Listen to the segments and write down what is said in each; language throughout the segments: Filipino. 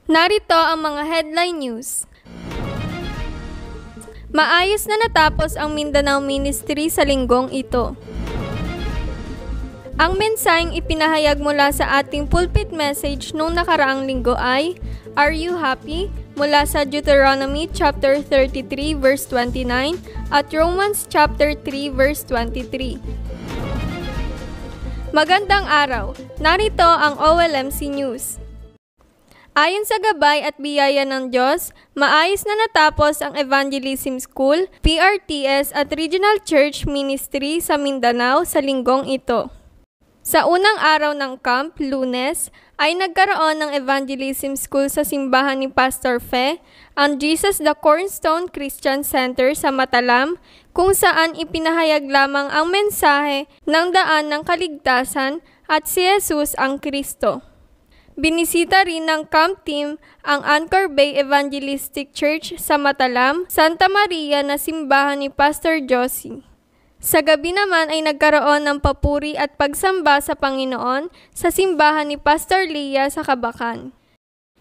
Narito ang mga headline news. Maayos na natapos ang Mindanao Ministry sa linggong ito. Ang mensaheng ipinahayag mula sa ating pulpit message noong nakaraang linggo ay, Are you happy? Mula sa Deuteronomy chapter 33 verse 29 at Romans chapter 3 verse 23. Magandang araw! Narito ang OLMC News. Ayon sa gabay at biyaya ng Diyos, maayos na natapos ang Evangelism School, PRTS at Regional Church Ministry sa Mindanao sa linggong ito. Sa unang araw ng camp, Lunes, ay nagkaroon ng Evangelism School sa simbahan ni Pastor Fe, ang Jesus the Cornerstone Christian Center sa Matalam, kung saan ipinahayag lamang ang mensahe ng daan ng kaligtasan at si Jesus ang Kristo. Binisita rin ng camp team ang Anchor Bay Evangelistic Church sa Matalam, Santa Maria na simbahan ni Pastor Josie. Sa gabi naman ay nagkaroon ng papuri at pagsamba sa Panginoon sa simbahan ni Pastor Leah sa Kabakan.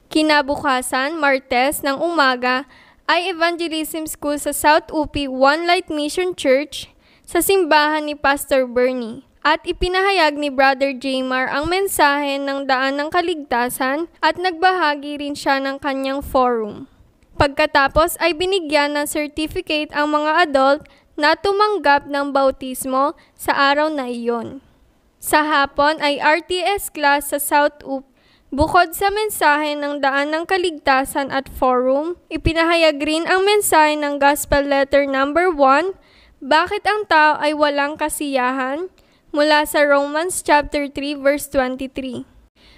Kinabukasan, Martes ng umaga, ay Evangelism School sa South UP One Light Mission Church sa simbahan ni Pastor Bernie. At ipinahayag ni Brother Jaymar ang mensahe ng daan ng kaligtasan at nagbahagi rin siya ng kanyang forum. Pagkatapos ay binigyan ng certificate ang mga adult na tumanggap ng bautismo sa araw na iyon. Sa hapon ay RTS class sa South UP. Bukod sa mensahe ng daan ng kaligtasan at forum, ipinahayag rin ang mensahe ng Gospel Letter number 1, Bakit ang tao ay walang kasiyahan? Mula sa Romans chapter 3 verse 23.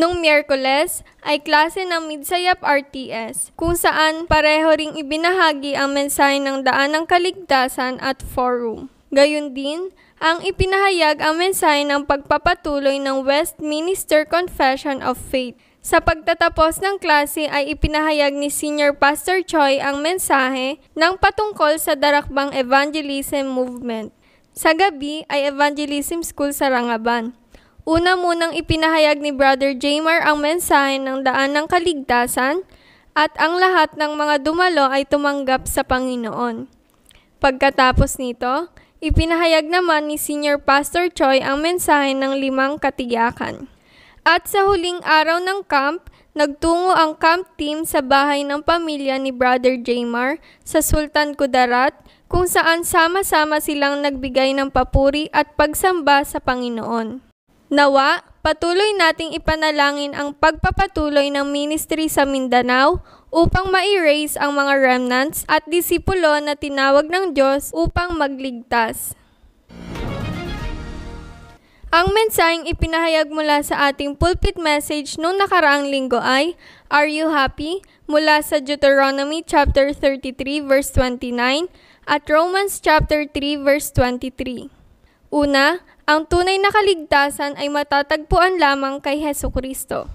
Nung Miyerkules ay klase ng Midsayap RTS, kung saan pareho ring ibinahagi ang mensahe ng daan ng kaligtasan at forum. Gayun din, ang ipinahayag ang mensahe ng pagpapatuloy ng Westminster Confession of Faith. Sa pagtatapos ng klase ay ipinahayag ni Senior Pastor Choi ang mensahe ng patungkol sa darakbang evangelism movement. Sa gabi ay Evangelism School sa Rangaban. Una munang ipinahayag ni Brother Jaymar ang mensahe ng daan ng kaligtasan at ang lahat ng mga dumalo ay tumanggap sa Panginoon. Pagkatapos nito, ipinahayag naman ni Senior Pastor Choi ang mensahe ng 5 katiyakan. At sa huling araw ng camp, nagtungo ang camp team sa bahay ng pamilya ni Brother Jaymar sa Sultan Kudarat, kung saan sama-sama silang nagbigay ng papuri at pagsamba sa Panginoon. Nawa, patuloy nating ipanalangin ang pagpapatuloy ng ministry sa Mindanao upang ma-erase ang mga remnants at disipulo na tinawag ng Diyos upang magligtas. Ang mensaheng ipinahayag mula sa ating pulpit message noong nakaraang linggo ay, Are you happy? Mula sa Deuteronomy chapter 33 verse 29 at Romans chapter 3 verse 23. Una, ang tunay na kaligtasan ay matatagpuan lamang kay Hesukristo.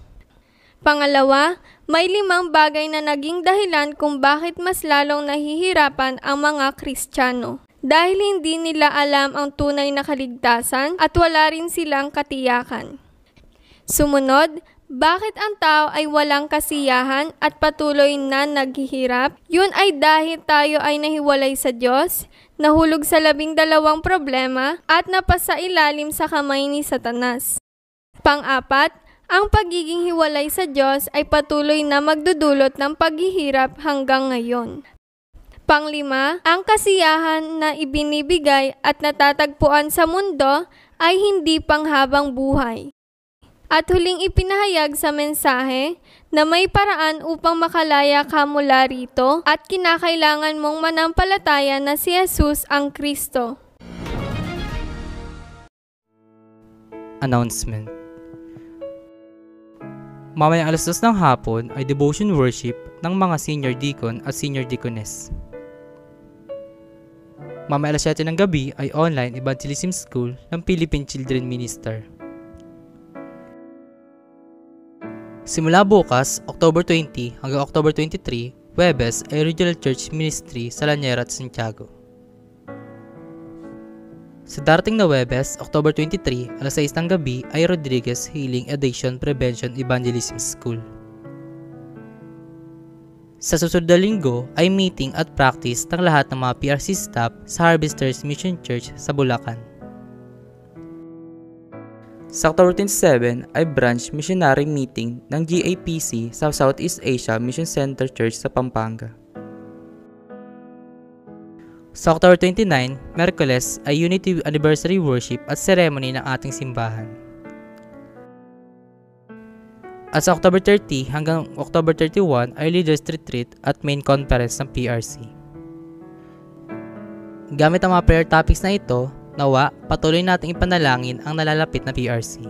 Pangalawa, may 5 bagay na naging dahilan kung bakit mas lalong nahihirapan ang mga Kristiyano. Dahil hindi nila alam ang tunay na kaligtasan at wala rin silang katiyakan. Sumunod, bakit ang tao ay walang kasiyahan at patuloy na naghihirap? Yun ay dahil tayo ay nahiwalay sa Diyos, nahulog sa 12 problema at napasailalim sa kamay ni Satanas. Pang-apat, ang pagiging hiwalay sa Diyos ay patuloy na magdudulot ng paghihirap hanggang ngayon. Pang-5, ang kasiyahan na ibinibigay at natatagpuan sa mundo ay hindi panghabang buhay. At huling ipinahayag sa mensahe na may paraan upang makalaya ka mula rito at kinakailangan mong manampalataya na si Jesus ang Kristo. Announcement. Mamayang 2:00 ng hapon ay devotion worship ng mga senior deacon at senior deaconess. Mamayang 7:00 ng gabi ay online evangelism school ng Philippine Children Minister. Simula bukas, October 20 hanggang October 23, Huwebes ay Regional Church Ministry sa Lanier at Santiago. Sa darating na Huwebes, October 23, alas 6 ng gabi ay Rodriguez Healing Addiction Prevention Evangelism School. Sa susunod na linggo ay meeting at practice ng lahat ng mga PRC staff sa Harvesters Mission Church sa Bulacan. Sa October 27 ay branch missionary meeting ng GAPC sa Southeast Asia Mission Center Church sa Pampanga. Sa October 29, Miyerkules ay Unity Anniversary Worship at Ceremony ng ating simbahan. At sa October 30 hanggang October 31 ay Leaders Retreat at Main Conference ng PRC. Gamit ang mga prayer topics na ito, nawa patuloy nating ipanalangin ang nalalapit na PRC.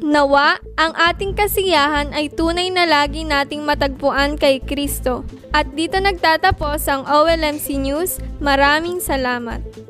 Nawa, ang ating kasiyahan ay tunay na lagi nating matagpuan kay Kristo. At dito nagtatapos ang OLMC News. Maraming salamat.